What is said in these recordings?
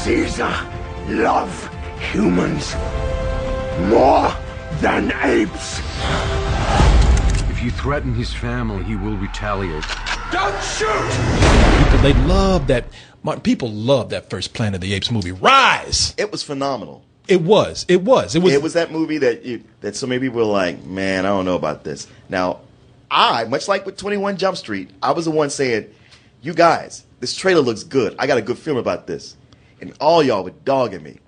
Caesar love humans more than apes. If you threaten his family, he will retaliate. Don't shoot! They love that. People love that first Planet of the Apes movie. Rise! It was phenomenal. It was that movie that so many people were like, man, I don't know about this. Now, much like with 21 Jump Street, I was the one saying, you guys, this trailer looks good. I got a good feeling about this. And all y'all were dogging me.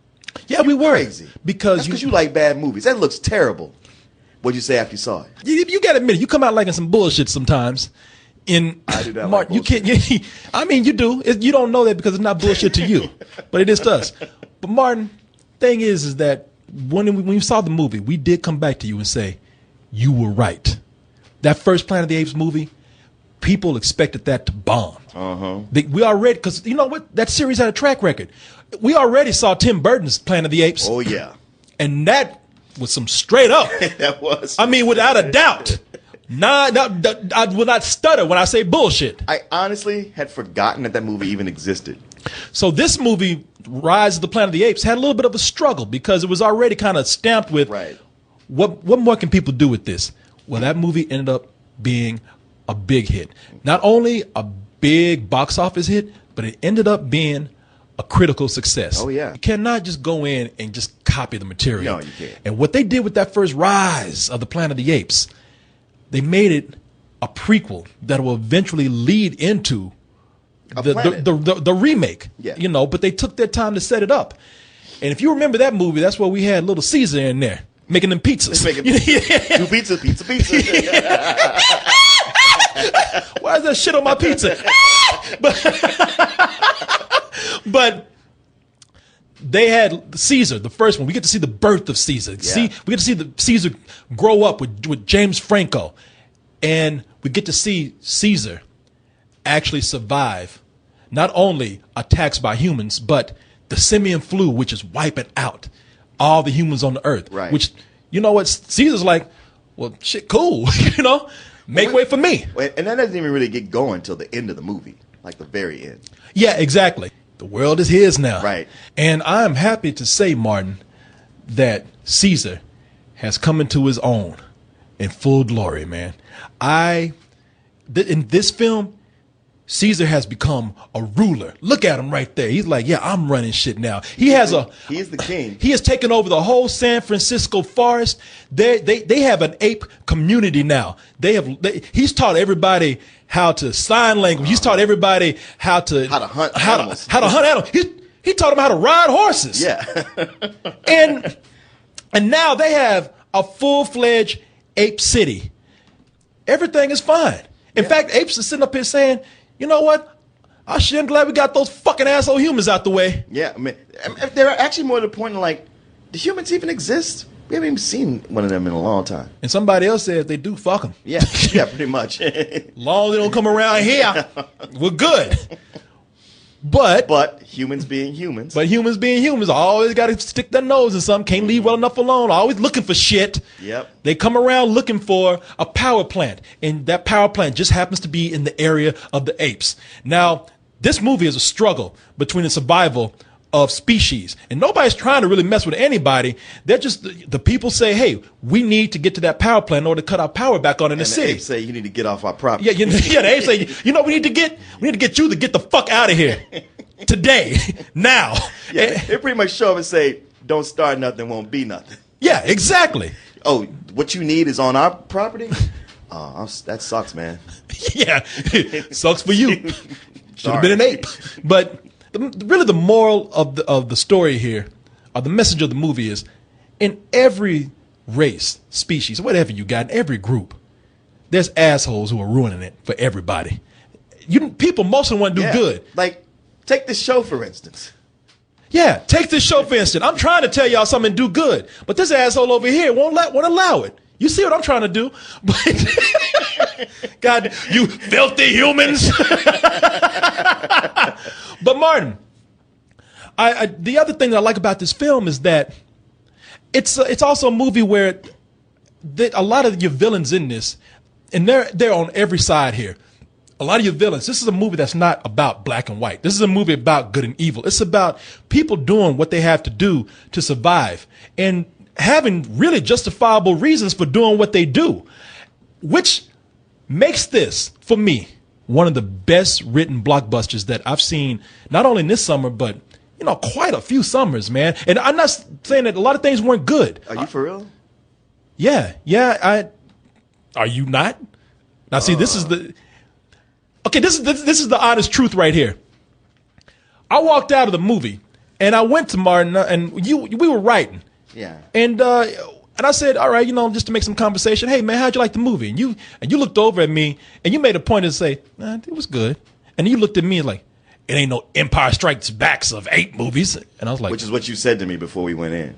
Yeah, we were. Crazy. Because you like bad movies. That looks terrible. What'd you say after you saw it? You got to admit it. You come out liking some bullshit sometimes. I do not Martin, like bullshit. you can't. I mean, you do. You don't know that because it's not bullshit to you, but it is to us. But Martin, thing is that when we saw the movie, we did come back to you and say you were right. That first Planet of the Apes movie, people expected that to bomb. We already, because you know what, that series had a track record. We already saw Tim Burton's Planet of the Apes. Oh yeah, and that was some straight up. That was. I mean, without a doubt. I will not stutter when I say bullshit. I honestly had forgotten that movie even existed. So this movie, Rise of the Planet of the Apes, had a little bit of a struggle because it was already kind of stamped with what more can people do with this? Well, that movie ended up being a big hit. Not only a big box office hit, but it ended up being a critical success. Oh, yeah. You cannot just go in and just copy the material. No, you can't. And what they did with that first Rise of the Planet of the Apes, they made it a prequel that will eventually lead into the remake. Yeah. You know, but they took their time to set it up. And if you remember that movie, that's where we had little Caesar in there making them pizzas. Two pizza. Why is that shit on my pizza? But they had Caesar, the first one. We get to see the birth of Caesar. Yeah. We get to see Caesar grow up with James Franco. And we get to see Caesar actually survive not only attacks by humans, but the simian flu, which is wiping out all the humans on the earth. Right. Which, you know what, Caesar's like, well, shit, cool. You know, make way for me. And that doesn't even really get going until the end of the movie, like the very end. Yeah, exactly. The world is his now. Right. And I'm happy to say, Martin, that Caesar has come into his own in full glory, man. In this film, Caesar has become a ruler. Look at him right there. He's like, yeah, I'm running shit now. He is the king. He has taken over the whole San Francisco forest. They have an ape community now. He's taught everybody how to sign language. He's taught everybody how to hunt animals. How to hunt animals. He taught them how to ride horses. Yeah. and now they have a full-fledged ape city. Everything is fine. In fact, apes are sitting up here saying, you know what? I'm glad we got those fucking asshole humans out the way. Yeah, I mean, they're actually more to the point of like, do humans even exist? We haven't even seen one of them in a long time. And somebody else said if they do, fuck them. Yeah, pretty much. Long as they don't come around here, we're good. But humans being humans. But humans being humans, always got to stick their nose in something. Can't leave well enough alone. Always looking for shit. Yep. They come around looking for a power plant, and that power plant just happens to be in the area of the apes. Now, this movie is a struggle between the survival of species, and nobody's trying to really mess with anybody. They're just the people say, "Hey, we need to get to that power plant in order to cut our power back on in the city." The apes say you need to get off our property. Yeah, the apes say, "You know, we need to get you to get the fuck out of here today, now." Yeah, they pretty much show up and say, "Don't start nothing, won't be nothing." Yeah, exactly. Oh, what you need is on our property. Oh, that sucks, man. Yeah, sucks for you. Should have been an ape, but. Really, the moral of the story here, or the message of the movie is, in every race, species, whatever you got, in every group, there's assholes who are ruining it for everybody. People, most of them want to do good. Like, take this show, for instance. Yeah, take this show, for instance. I'm trying to tell y'all something and do good, but this asshole over here won't allow it. You see what I'm trying to do? But God, you filthy humans. But Martin, the other thing that I like about this film is that it's also a movie where a lot of your villains in this, and they're on every side here. a lot of your villains, this is a movie that's not about black and white. This is a movie about good and evil. It's about people doing what they have to do to survive and having really justifiable reasons for doing what they do, which makes this, for me, one of the best written blockbusters that I've seen, not only in this summer, but, you know, quite a few summers, man. And I'm not saying that a lot of things weren't good. Are you for real? Yeah. Are you not? Now, see, this is the honest truth right here. I walked out of the movie and I went to Martin and we were writing. Yeah. And I said, all right, you know, just to make some conversation. Hey, man, how'd you like the movie? And you looked over at me and you made a point to say, it was good. And you looked at me like, it ain't no Empire Strikes Backs of 8 movies. And I was like, which is what you said to me before we went in.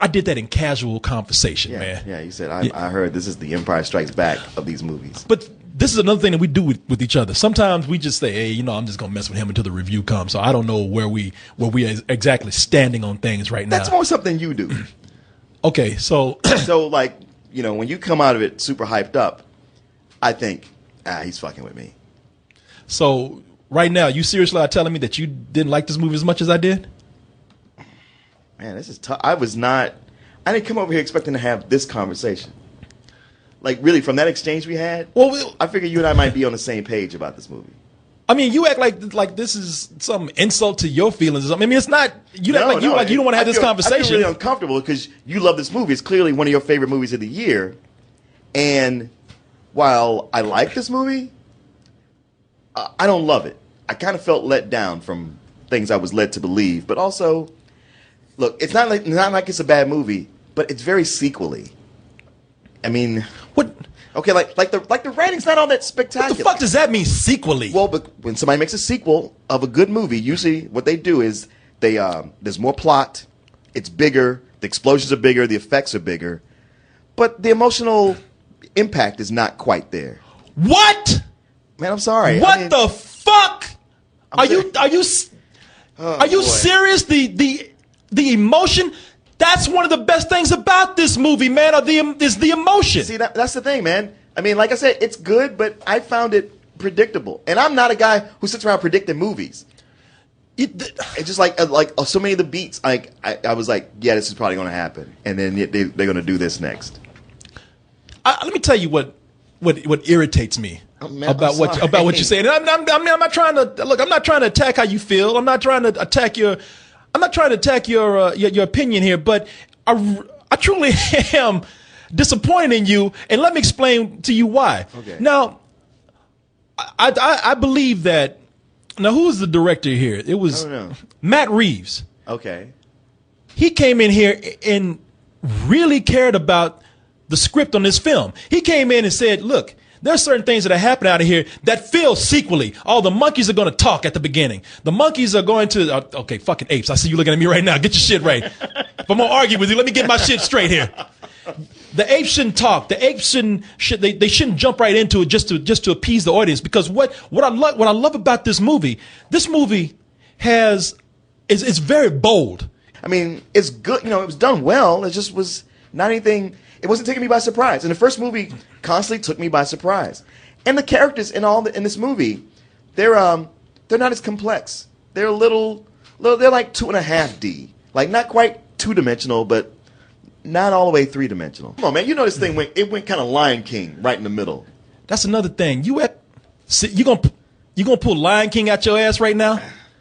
I did that in casual conversation, man. Yeah, you said, I heard this is the Empire Strikes Back of these movies. But this is another thing that we do with each other. Sometimes we just say, hey, you know, I'm just going to mess with him until the review comes. So I don't know where we are exactly standing on things right now. That's more something you do. Okay, so. So, like, you know, when you come out of it super hyped up, I think, he's fucking with me. So, right now, you seriously are telling me that you didn't like this movie as much as I did? Man, this is tough. I didn't come over here expecting to have this conversation. Like, really, from that exchange we had, Well, I figured you and I might be on the same page about this movie. I mean, you act like this is some insult to your feelings or something. I mean, it's not. You act like you don't want to have this conversation. I feel really uncomfortable because you love this movie. It's clearly one of your favorite movies of the year. And while I like this movie, I don't love it. I kind of felt let down from things I was led to believe. But also, look, it's not like it's a bad movie, but it's very sequel-y. I mean, what? Okay, like the writing's not all that spectacular. What the fuck does that mean, sequel-y? Well, but when somebody makes a sequel of a good movie, usually what they do is there's more plot, it's bigger, the explosions are bigger, the effects are bigger, but the emotional impact is not quite there. What? Man, I'm sorry. What the fuck? Are you boy. serious? The emotion. That's one of the best things about this movie, man. Is the emotion. See, that's the thing, man. I mean, like I said, it's good, but I found it predictable. And I'm not a guy who sits around predicting movies. It's just like so many of the beats. Like I was like, yeah, this is probably going to happen, and then they're going to do this next. Let me tell you what irritates me about what you're saying. I'm not trying to look. I'm not trying to attack how you feel. I'm not trying to attack your opinion here, but I truly am disappointed in you, and let me explain to you why. Okay. Now, I believe that. Now, who was the director here? It was Matt Reeves. Okay. He came in here and really cared about the script on this film. He came in and said, look, there are certain things that are happening out of here that feel sequel-y. Oh, the monkeys are going to talk at the beginning. The monkeys are going to, okay, fucking apes. I see you looking at me right now. Get your shit right. If I'm going to argue with you, let me get my shit straight here. The apes shouldn't talk. The apes they shouldn't jump right into it just to appease the audience. Because what I love about this movie is very bold. I mean, it's good. You know, it was done well. It just was not anything. It wasn't taking me by surprise. And the first movie constantly took me by surprise. And the characters in this movie, they're not as complex. They're a little they're like 2.5D. Like not quite 2-dimensional, but not all the way 3-dimensional. Come on, man. You know this thing went kind of Lion King right in the middle. That's another thing. You gonna pull Lion King out your ass right now?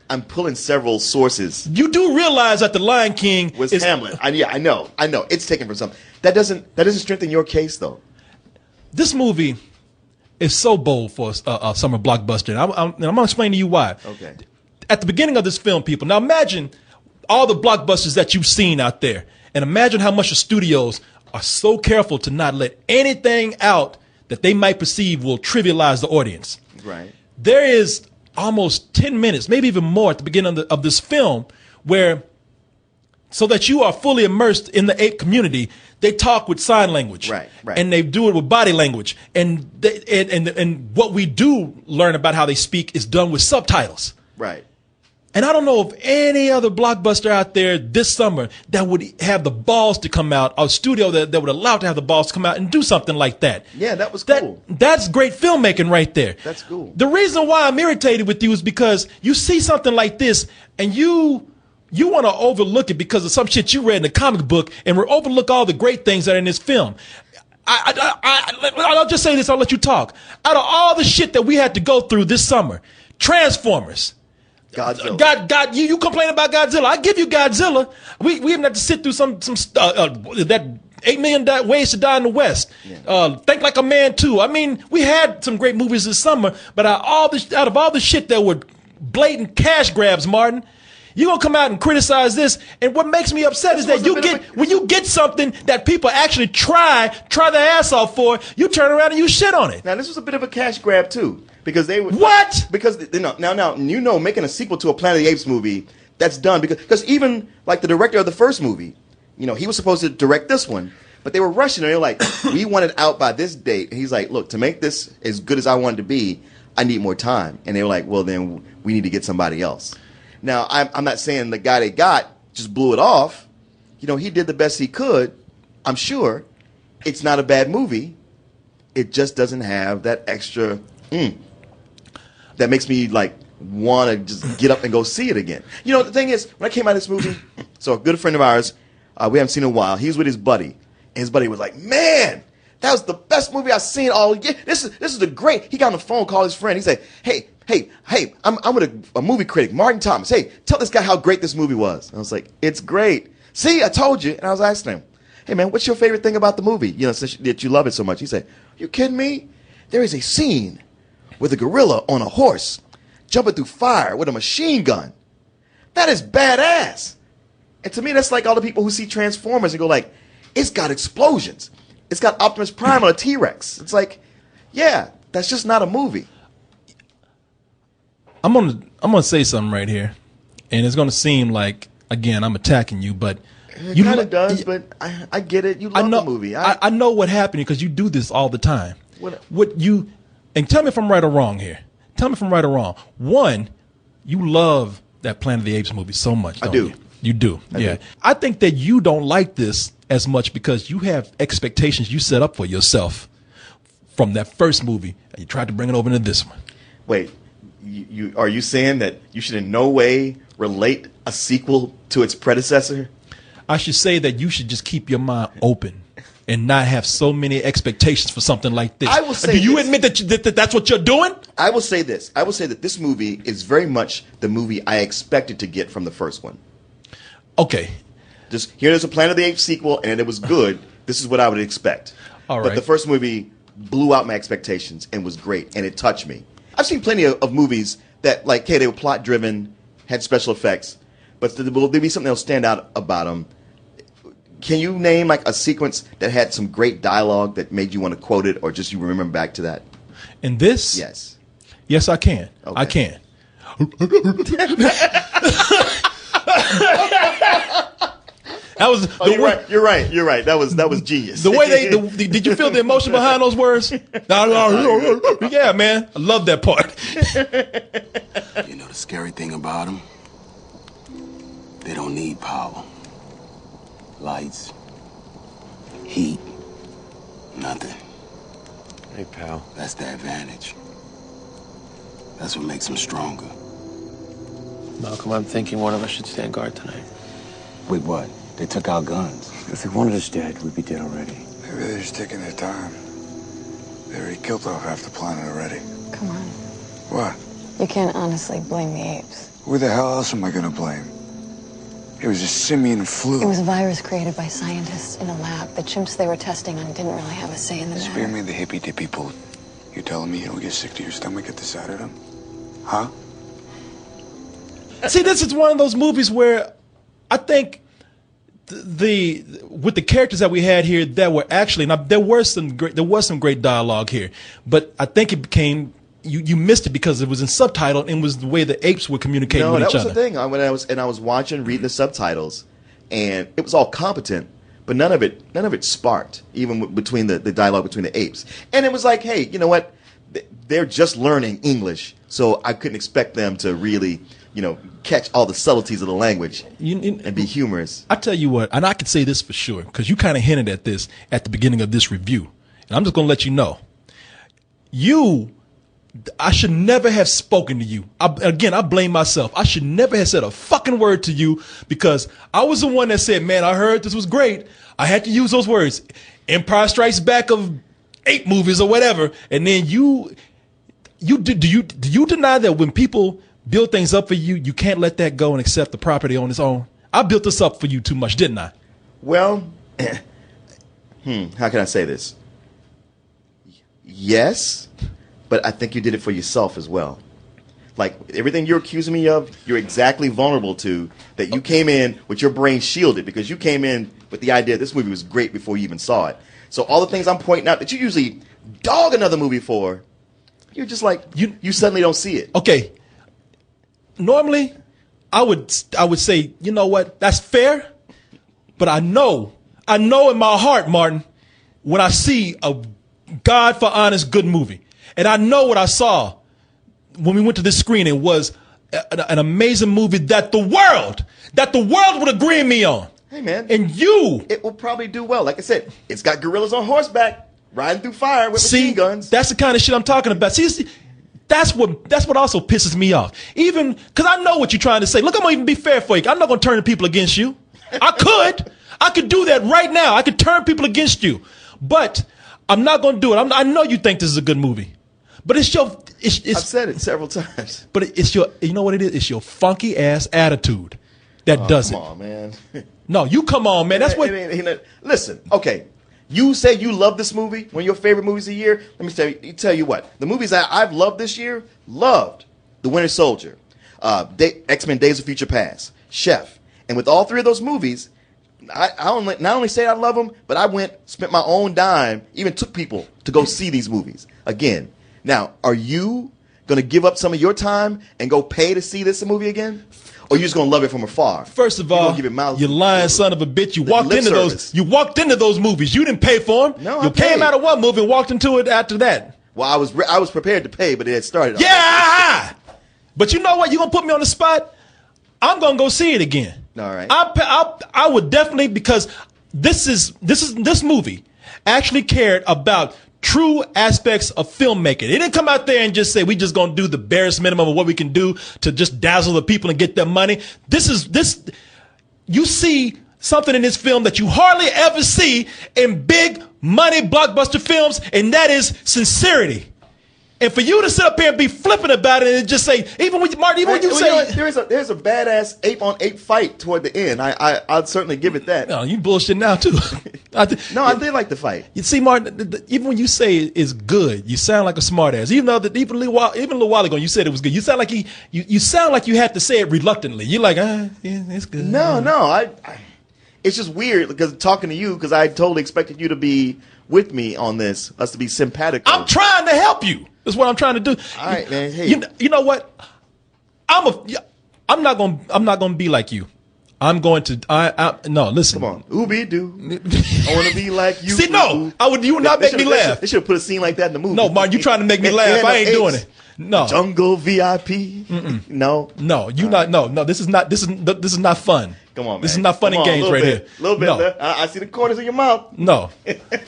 I'm pulling several sources. You do realize that the Lion King was Hamlet. Yeah, I know. It's taken from something. That doesn't strengthen your case, though. This movie is so bold for a summer blockbuster, and I'm going to explain to you why. Okay. At the beginning of this film, people, now imagine all the blockbusters that you've seen out there, and imagine how much the studios are so careful to not let anything out that they might perceive will trivialize the audience. Right. There is almost 10 minutes, maybe even more at the beginning of this film where, so that you are fully immersed in the ape community, they talk with sign language. Right. And they do it with body language. And and what we do learn about how they speak is done with subtitles. Right. And I don't know of any other blockbuster out there this summer that would have the balls to come out, a studio that would allow to have the balls to come out and do something like that. Yeah, that was cool. That's great filmmaking right there. That's cool. The reason why I'm irritated with you is because you see something like this and you want to overlook it because of some shit you read in a comic book and overlook all the great things that are in this film. I'll just say this, I'll let you talk. Out of all the shit that we had to go through this summer, Transformers, Godzilla. You complain about Godzilla. I give you Godzilla. We even have to sit through that 8 Million Ways to Die in the West. Yeah. Think Like a Man too. I mean, we had some great movies this summer, but out of all the shit that were blatant cash grabs, Martin, you're going to come out and criticize this. And what makes me upset is that when you get something that people actually try their ass off for, you turn around and you shit on it. Now, this was a bit of a cash grab, too. Because they would. What? Because, now, making a sequel to a Planet of the Apes movie, that's done. Because even, like, the director of the first movie, he was supposed to direct this one. But they were rushing and they were like, we want it out by this date. And he's like, look, to make this as good as I want it to be, I need more time. And they were like, well, then we need to get somebody else. Now, I'm not saying the guy they got just blew it off. He did the best he could, I'm sure. It's not a bad movie. It just doesn't have that extra that makes me, like, want to just get up and go see it again. The thing is, when I came out of this movie, so a good friend of ours, we haven't seen in a while, he was with his buddy. And his buddy was like, man, that was the best movie I've seen all year. This is the great. He got on the phone, called his friend. He said, hey, I'm with a movie critic, Martin Thomas. Hey, tell this guy how great this movie was. And I was like, it's great. See, I told you. And I was asking him, hey, man, what's your favorite thing about the movie? That you love it so much. He said, you kidding me? There is a scene with a gorilla on a horse jumping through fire with a machine gun. That is badass. And to me, that's like all the people who see Transformers and go like, it's got explosions. It's got Optimus Prime on a T-Rex. It's like, yeah, that's just not a movie. I'm gonna say something right here, and it's gonna seem like, again, I'm attacking you, but it kind of does. But I get it. You love the movie. I know what happened because you do this all the time. And tell me if I'm right or wrong here. Tell me if I'm right or wrong. One, you love that Planet of the Apes movie so much. Don't you? You do. Yeah. I think that you don't like this as much because you have expectations you set up for yourself from that first movie, and you tried to bring it over into this one. Wait. Are you saying that you should in no way relate a sequel to its predecessor? I should say that you should just keep your mind open and not have so many expectations for something like this. I will say Do you admit that that's what you're doing? I will say this. I will say that this movie is very much the movie I expected to get from the first one. Okay. Just here's a Planet of the Apes sequel, and it was good. This is what I would expect. All right. But the first movie blew out my expectations and was great, and it touched me. I've seen plenty of movies that, like, hey, they were plot-driven, had special effects, but there'll be something that'll stand out about them. Can you name, like, a sequence that had some great dialogue that made you want to quote it, or just you remember back to that? In this? Yes. Yes, I can. Okay. I can. That was. You're right. That was genius. The way did you feel the emotion behind those words? Yeah, man, I love that part. You know the scary thing about them? They don't need power, lights, heat, nothing. Hey, pal. That's the advantage. That's what makes them stronger. Malcolm, I'm thinking one of us should stand guard tonight. With what? They took our guns. If they wanted us dead, we'd be dead already. Maybe they're just taking their time. They already killed off half the planet already. Come on. What? You can't honestly blame the apes. Who the hell else am I gonna blame? It was a simian flu. It was a virus created by scientists in a lab. The chimps they were testing on didn't really have a say in the matter. Spare me the hippy-dippy boot. You're telling me you don't get sick to your stomach at the sight of them? Huh? See, this is one of those movies where I think with the characters that we had here that were actually, now there was some great dialogue here, but I think it became you missed it because it was in subtitle and was the way the apes were communicating with each other. No, that was the thing. I was watching, reading the subtitles, and it was all competent, but none of it sparked, even between the dialogue between the apes. And it was like, hey, you know what? They're just learning English, so I couldn't expect them to really, catch all the subtleties of the language and be humorous. I tell you what, and I can say this for sure, because you kind of hinted at this at the beginning of this review. And I'm just going to let you know. I should never have spoken to you. I blame myself. I should never have said a fucking word to you, because I was the one that said, man, I heard this was great. I had to use those words. Empire Strikes Back of 8 movies or whatever. And then do you deny that when people build things up for you, you can't let that go and accept the property on its own? I built this up for you too much, didn't I? Well, how can I say this? Yes, but I think you did it for yourself as well. Like, everything you're accusing me of, you're exactly vulnerable to, that you came in with your brain shielded, because you came in with the idea this movie was great before you even saw it. So all the things I'm pointing out that you usually dog another movie for, you're just like, you suddenly don't see it. Okay. Normally, I would say, you know what, that's fair, but I know in my heart, Martin, when I see a God for honest good movie, and I know what I saw when we went to this screening was an amazing movie that the world would agree with me on. Hey, man. And it will probably do well. Like I said, it's got gorillas on horseback riding through fire with machine guns. That's the kind of shit I'm talking about. See, that's what also pisses me off. Even because I know what you're trying to say. Look, I'm gonna even be fair for you. I'm not gonna turn the people against you. I could do that right now. I could turn people against you, but I'm not gonna do it. I know you think this is a good movie, but it's I've said it several times. But it's you know what it is? It's your funky ass attitude that does it. Come on, man. No, you come on, man. That's what. Listen, okay. You say you love this movie, one of your favorite movies of the year. Let me tell you what. The movies that I've loved this year, loved The Winter Soldier, X-Men Days of Future Past, Chef. And with all 3 of those movies, I not only say I love them, but I spent my own dime, even took people to go see these movies again. Now, are you going to give up some of your time and go pay to see this movie again? Or you just gonna love it from afar? First of all, you lying son of a bitch. You walked into those movies. You didn't pay for them. No, you came out of one movie and walked into it after that. Well, I was prepared to pay, but it had started. Yeah, but you know what? You gonna put me on the spot? I'm gonna go see it again. All right. I would definitely, because this movie actually cared about true aspects of filmmaking. It didn't come out there and just say, we just going to do the barest minimum of what we can do to just dazzle the people and get their money. You see something in this film that you hardly ever see in big money blockbuster films, and that is sincerity. And for you to sit up here and be flippant about it and just say, even when you say there's a badass ape on ape fight toward the end. I'd certainly give it that. No, you bullshit now too. I did like the fight. You see, Martin, even when you say it's good, you sound like a smartass. Even though even a little while ago you said it was good, you sound like you sound like you have to say it reluctantly. You're like, yeah, it's good. No, it's just weird because talking to you, because I totally expected you to be with me on this, us to be sympathetic. I'm trying to help you. That's what I'm trying to do. All right, man. Hey. You know what? I'm not gonna be like you. I'm going to. No, listen. Come on, ooby doo. I want to be like you. See, no, you would not make me laugh. They should have put a scene like that in the movie. No, Martin, you trying to make me laugh? I ain't doing it. No. Jungle VIP. Mm-mm. No. You not. No. This is not. This is not fun. Come on, man. This is not fun and games right here. A little bit. No. I see the corners of your mouth. No.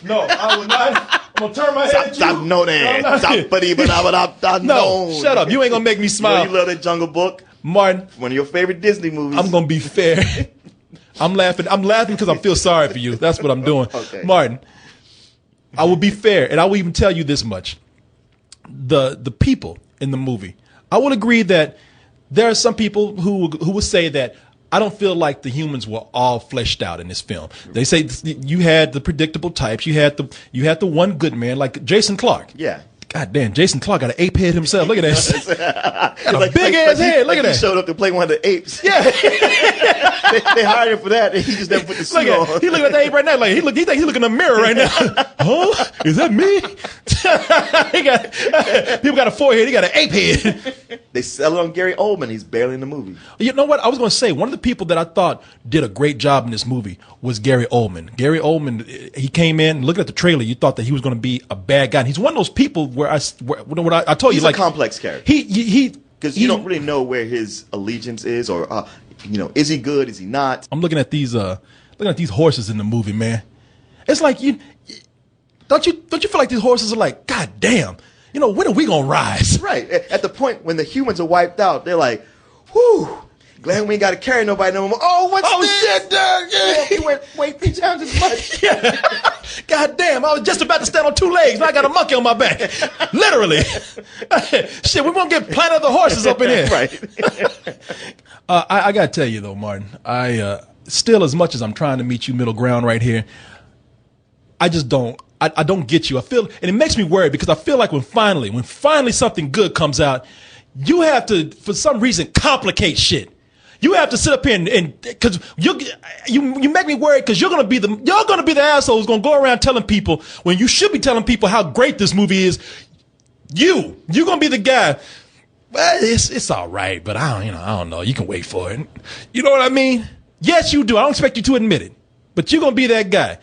No, I would not. I'm gonna turn my head at you. Stop, no, no, shut up. You ain't gonna make me smile. You love that Jungle Book, Martin. One of your favorite Disney movies. I'm gonna be fair. I'm laughing because I feel sorry for you. That's what I'm doing. Okay. Martin, I will be fair, and I will even tell you this much. The people in the movie, I will agree that there are some people who will say that I don't feel like the humans were all fleshed out in this film. They say you had the predictable types. You had the one good man like Jason Clarke. Yeah. God damn, Jason Clarke got an ape head himself. Look at that. Got a big ass head. Look at that. He showed up to play one of the apes. Yeah. they hired him for that, and he just never put the suit on. He looking at the ape right now. Like he think he looking in the mirror right now. Oh, is that me? People got a forehead. He got an ape head. They sell it on Gary Oldman. He's barely in the movie. You know what? I was going to say one of the people that I thought did a great job in this movie was Gary Oldman. Gary Oldman, he came in, looking at the trailer, you thought that he was going to be a bad guy. And he's one of those people where I told He's you, like, a complex character. Because you don't really know where his allegiance is, or is he good? Is he not? I'm looking at these horses in the movie, man. It's like don't you feel like these horses are like, God damn, when are we gonna rise? Right. At the point when the humans are wiped out, they're like, whew, glad we ain't got to carry nobody no more. Oh, what's this? Shit, Doug. Yeah. You wait 3 times as much. Yeah. God damn, I was just about to stand on 2 legs, and I got a monkey on my back. Literally. Shit, we won't get Planet of the Horses up in here. Right. I got to tell you, though, Martin, I still, as much as I'm trying to meet you middle ground right here, I just don't. I don't get you. I feel, and it makes me worried because I feel like when finally something good comes out, you have to, for some reason, complicate shit. You have to sit up here and because you make me worried because you're gonna be the asshole who's gonna go around telling people when you should be telling people how great this movie is. You're gonna be the guy. Well, it's all right, but I don't know. You can wait for it. You know what I mean? Yes, you do. I don't expect you to admit it, but you're gonna be that guy.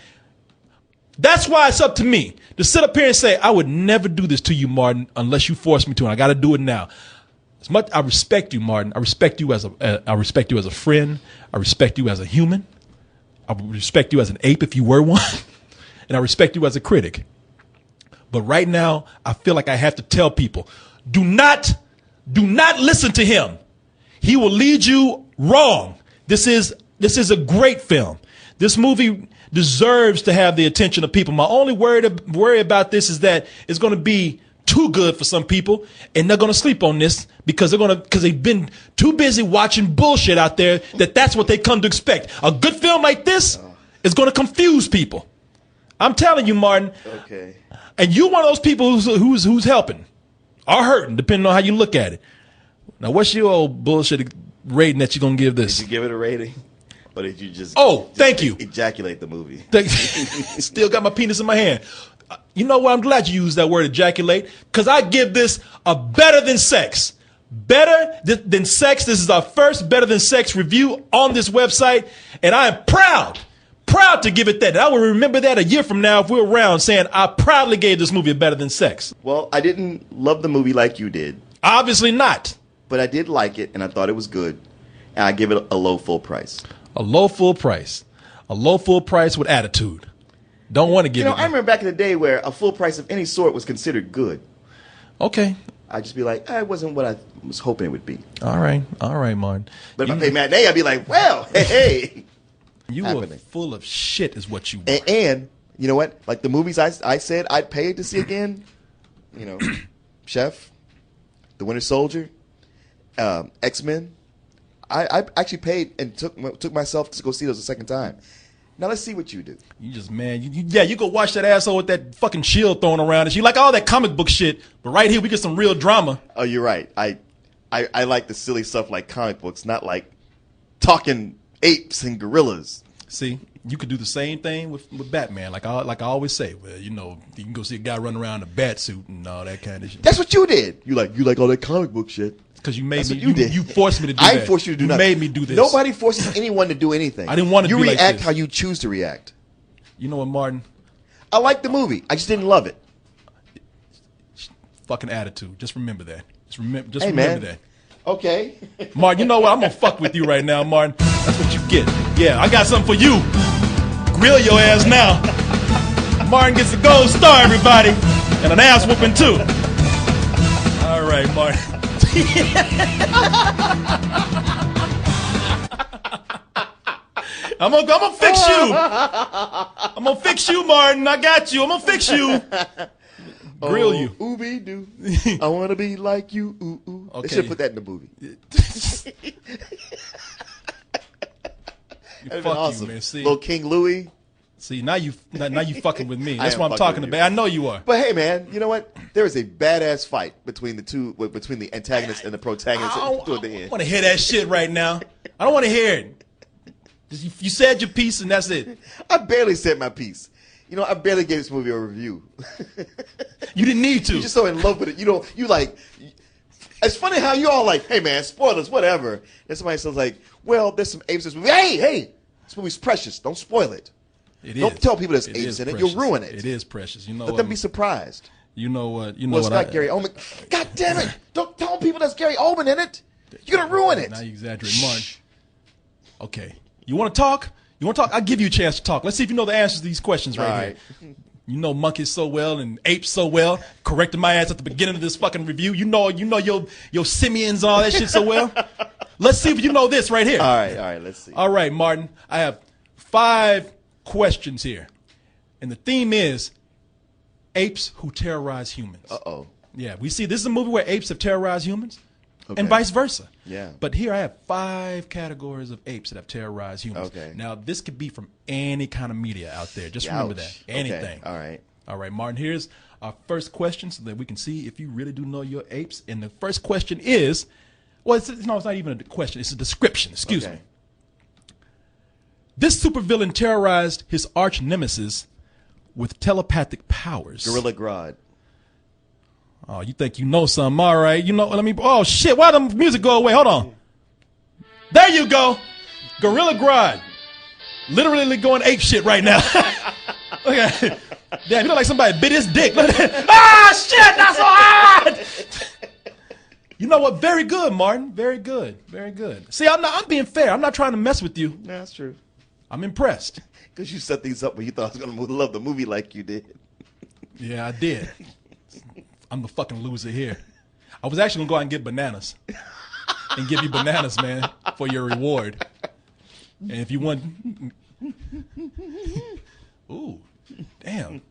That's why it's up to me to sit up here and say, I would never do this to you, Martin, unless you force me to, and I got to do it now. As much I respect you, Martin. I respect you as a friend. I respect you as a human. I respect you as an ape if you were one, and I respect you as a critic. But right now, I feel like I have to tell people, do not listen to him. He will lead you wrong. This is a great film. This movie deserves to have the attention of people. My only worry about this is that it's going to be too good for some people, and they're going to sleep on this because they've been too busy watching bullshit out there that's what they come to expect. A good film like this is going to confuse people. I'm telling you, Martin. Okay. And you're one of those people who's helping or hurting, depending on how you look at it. Now, what's your old bullshit rating that you're going to give this? Did you give it a rating? Or did you just thank you. Ejaculate the movie? Still got my penis in my hand. You know what? I'm glad you used that word ejaculate because I give this a better than sex. Better than sex. This is our first better than sex review on this website, and I am proud to give it that. And I will remember that a year from now if we're around saying I proudly gave this movie a better than sex. Well, I didn't love the movie like you did. Obviously not. But I did like it, and I thought it was good, and I give it a low full price. A low full price. A low full price with attitude. Don't want to give it. I remember back in the day where a full price of any sort was considered good. Okay. I'd just be like, it wasn't what I was hoping it would be. All right, Martin. But if I pay matinee, I'd be like, well, hey. You were full of shit is what you were. And you know what? Like the movies I said I'd pay to see again, Chef, The Winter Soldier, X-Men. I actually paid and took myself to go see those a second time. Now let's see what you do. You just, man, you go watch that asshole with that fucking shield thrown around. And she like all that comic book shit, but right here we get some real drama. Oh, you're right. I like the silly stuff like comic books, not like talking apes and gorillas. See, you could do the same thing with Batman. Like I always say, well, you can go see a guy running around in a bat suit and all that kind of shit. That's what you did. You like all that comic book shit. Because you made me. You forced me to do that. I forced you to do nothing. You made me do this. Nobody forces anyone to do anything. I didn't want to do You like react this. how you choose to react. You know what, Martin? I like the movie. I just didn't love it. Fucking attitude. Just remember that. Just Hey, remember man. that. Okay. Martin, you know what? I'm going to fuck with you right now, Martin. That's what you get. Yeah, I got something for you. Grill your ass now. Martin gets a gold star, everybody. And an ass whooping, too. All right, Martin. I'm gonna fix you. I'm gonna fix you, Martin. I got you. I'm gonna fix you. Grill you. Ooby doo. I want to be like you. Ooh, ooh. Okay. They should put that in the movie. That'd been awesome. You, man. See, Little King Louie. see, now you fucking with me. I That's am what I'm fucking talking with about. you. I know you are. But hey, man, you know what? There is a badass fight between the antagonist and the protagonist toward the I end. want to hear that shit right now. I don't want to hear it. Just, you said your piece and that's it. I barely said my piece. I barely gave this movie a review. You didn't need to. You're just so in love with it. You like. It's funny how you all like, hey man, spoilers, whatever. And somebody says like, well, there's some apes in this movie. Hey, this movie's precious. Don't spoil it. Don't tell people there's apes in it. You'll ruin it. It is precious. You know. Let them be surprised. You know what? You know Well, it's what? not Gary Oldman. God damn it! Don't tell people that's Gary Oldman in it. You're gonna ruin it. Now you exaggerate, Martin. Okay. You want to talk? You want to talk? I'll give you a chance to talk. Let's see if you know the answers to these questions right All here. right. You know monkeys so well and apes so well. Corrected my ass at the beginning of this fucking review. You know your simians and all that shit so well. Let's see if you know this right here. All right. Let's see. All right, Martin. I have 5 questions here, and the theme is apes who terrorize humans. Uh-oh. Yeah, we see this is a movie where apes have terrorized humans, Okay. and vice versa. Yeah. But here I have 5 categories of apes that have terrorized humans. Okay. Now this could be from any kind of media out there. Just remember Ouch. that. Anything. Okay. All right. All right, Martin. Here's our first question, so that we can see if you really do know your apes. And the first question is, well, it's not even a question. It's a description. Excuse Okay. me. This supervillain terrorized his arch nemesis with telepathic powers. Gorilla Grodd. Oh, you think you know something? All right, you know. Let me. Oh shit! Why the music go away? Hold on. There you go. Gorilla Grodd. Literally going ape shit right now. Okay. Damn, you look like somebody bit his dick. Look at that. Ah, shit! That's so hard. You know what? Very good, Martin. Very good. Very good. See, I'm being fair. I'm not trying to mess with you. No, that's true. I'm impressed. Because you set these up when you thought I was gonna love the movie like you did. Yeah, I did. I'm the fucking loser here. I was actually gonna go out and get bananas and give you bananas, man, for your reward. And if you want, ooh, damn,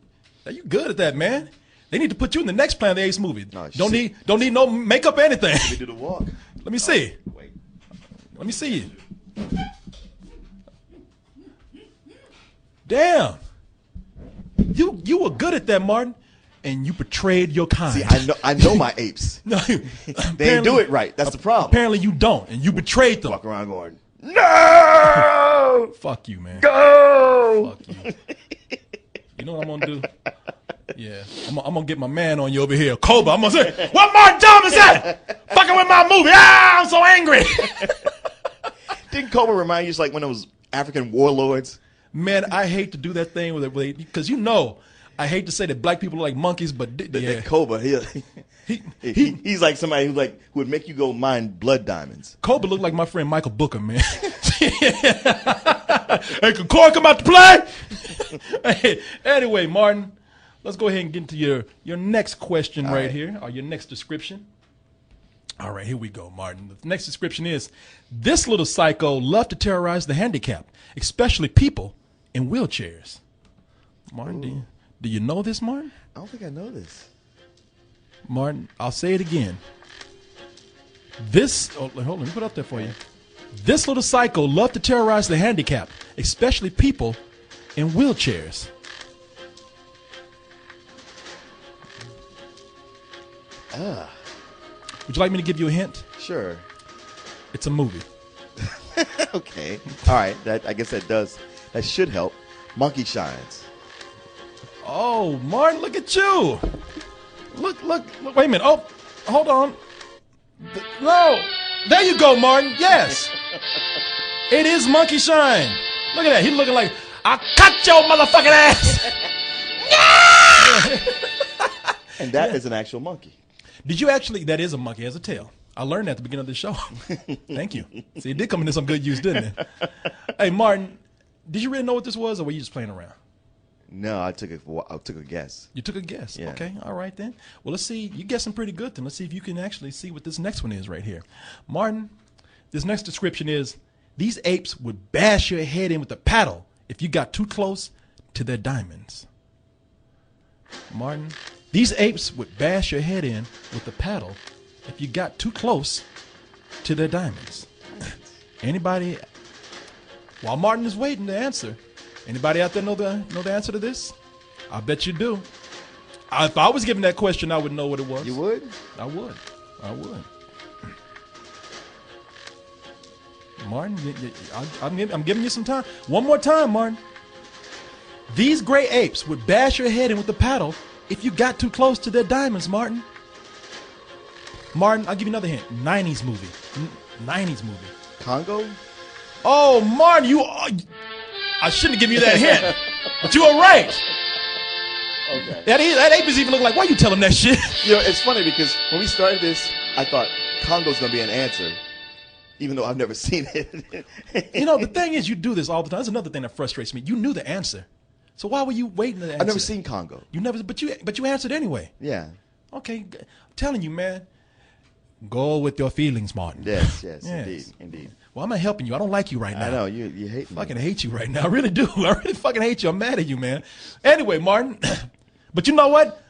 are you good at that, man? They need to put you in the next Planet of the Apes movie. Oh, don't shit. need no makeup or anything. Let me do the walk. Let me see. Wait. Let me see you. Damn, you were good at that, Martin, and you betrayed your kind. See, I know my apes. No, They ain't do it right. That's the problem. Apparently you don't, and you betrayed them. Walk around going, no! Fuck you, man. Go! Fuck you. You know what I'm gonna do? Yeah, I'm gonna get my man on you over here, Cobra. I'm gonna say, what Martin Thomas at? Fucking with my movie. Ah, I'm so angry. Didn't Cobra remind you just like when it was African warlords? Man, I hate to do that thing with it because you know I hate to say that black people are like monkeys, but yeah, That Cobra, he's like somebody who would make you go mine blood diamonds. Cobra looked like my friend Michael Booker, man. Hey, can Corey come out to play? Hey, anyway, Martin, let's go ahead and get into your next question right here, or your next description. All right, here we go, Martin. The next description is, this little psycho loved to terrorize the handicapped, especially people in wheelchairs. Martin, do you know this, Martin? I don't think I know this. Martin, I'll say it again. Hold on, let me put it up there for you. This little psycho loved to terrorize the handicapped, especially people in wheelchairs. Would you like me to give you a hint? Sure. It's a movie. Okay. All right. I guess that should help. Monkey Shines. Oh, Martin, look at you. Look, wait a minute. Oh, hold on. No. There you go, Martin. Yes. It is Monkey Shine. Look at that. He's looking like, I'll cut your motherfucking ass. And that is an actual monkey. Did you actually, that is a monkey, has a tail. I learned that at the beginning of the show. Thank you. See, it did come into some good use, didn't it? Hey, Martin, did you really know what this was, or were you just playing around? No, I took a guess. You took a guess. Yeah. Okay, all right then. Well, let's see. You're guessing pretty good then. Let's see if you can actually see what this next one is right here. Martin, this next description is, these apes would bash your head in with a paddle if you got too close to their diamonds. Martin, these apes would bash your head in with a paddle if you got too close to their diamonds. Anybody, while Martin is waiting to answer, anybody out there know the answer to this? I bet you do. If I was given that question, I would know what it was. You would? I would. Martin, I'm giving you some time. One more time, Martin. These gray apes would bash your head in with a paddle if you got too close to their diamonds, Martin. Martin, I'll give you another hint. 90s movie. 90s movie. Congo? Oh, Martin, I shouldn't have given you that hint. But you were right. Okay. That ape is even looking like, why you tell him that shit? You know, it's funny because when we started this, I thought Congo's gonna be an answer, even though I've never seen it. You know, the thing is, you do this all the time. That's another thing that frustrates me. You knew the answer, so why were you waiting to answer? I've never seen Congo. You never, but you answered anyway. Yeah. Okay, I'm telling you, man. Go with your feelings, Martin. Yes, Yes. indeed. Well, I'm not helping you. I don't like you right now. I know you hate me. I fucking hate you right now. I really do. I really fucking hate you. I'm mad at you, man. Anyway, Martin. But you know what?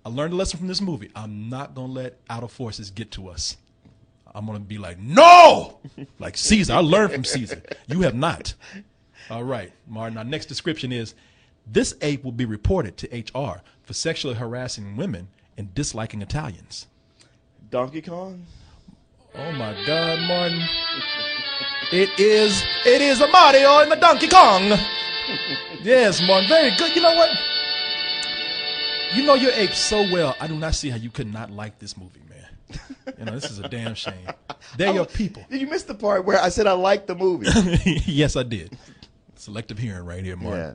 I learned a lesson from this movie. I'm not gonna let outer forces get to us. I'm gonna be like, no, like Caesar. I learned from Caesar. You have not. All right, Martin. Our next description is: this ape will be reported to HR for sexually harassing women and disliking Italians. Donkey Kong? Oh my God, Martin. It is a Mario and the Donkey Kong. Yes, Martin, very good. You know what? You know your ape so well, I do not see how you could not like this movie, man. You know, this is a damn shame. They're your people. Did you miss the part where I said I liked the movie? Yes, I did. Selective hearing right here, Martin. Yeah.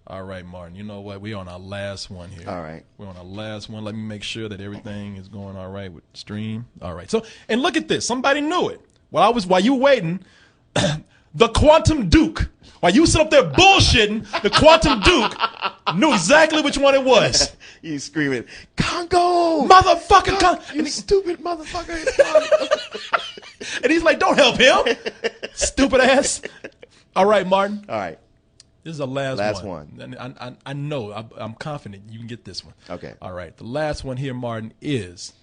All right, Martin. You know what? We're on our last one here. All right. We're on our last one. Let me make sure that everything is going all right with the stream. All right. So, and look at this. Somebody knew it. While you were waiting, the Quantum Duke. While you sit up there bullshitting, the Quantum Duke knew exactly which one it was. He's screaming, Congo! Motherfucking Congo! You stupid motherfucker. And he's like, don't help him. Stupid ass. All right, Martin. All right. This is the last one. And I know, I'm confident you can get this one. Okay. All right. The last one here, Martin, is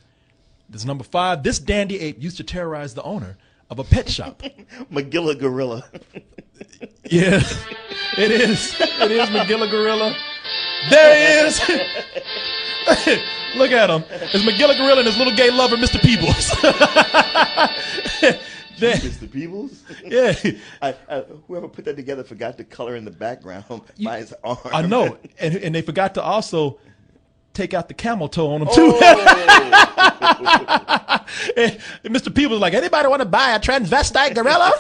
this number 5. This dandy ape used to terrorize the owner of a pet shop. Magilla Gorilla. Yeah, it is. It is Magilla Gorilla. There he is. Look at him. It's Magilla Gorilla and his little gay lover, Mr. Peebles. Mr. Peebles? Yeah. Whoever put that together forgot to color in the background by his arm. I know. And they forgot to also take out the camel toe on him, too. And Mr. Peebles was like, anybody want to buy a transvestite gorilla?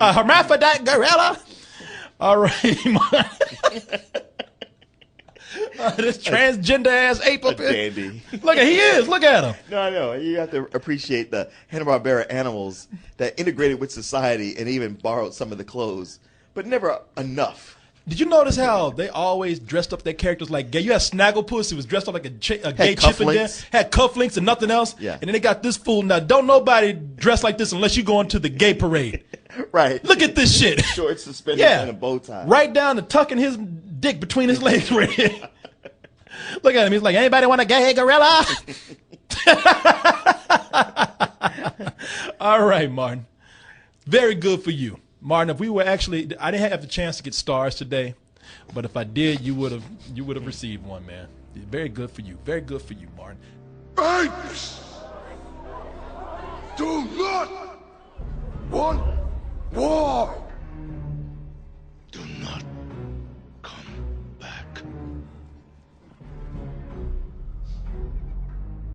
A hermaphrodite gorilla? All right. This transgender ass ape up here. Dandy. Look at, he is. Look at him. No, I know. You have to appreciate the Hanna-Barbera animals that integrated with society and even borrowed some of the clothes, but never enough. Did you notice how they always dressed up their characters like gay? You had Snagglepuss, who was dressed up like a gay Chippendale, had cufflinks and nothing else. Yeah. And then they got this fool. Now, don't nobody dress like this unless you go into the gay parade. Right. Look at this shit. Short suspenders and a bow tie. Right down to tucking his dick between his legs. Right here. Look at him. He's like, anybody want a gay gorilla? All right, Martin. Very good for you. Martin, if we were actually, I didn't have the chance to get stars today, but if I did, you would have received one, man. Very good for you. Very good for you, Martin. Apes! Do not want war!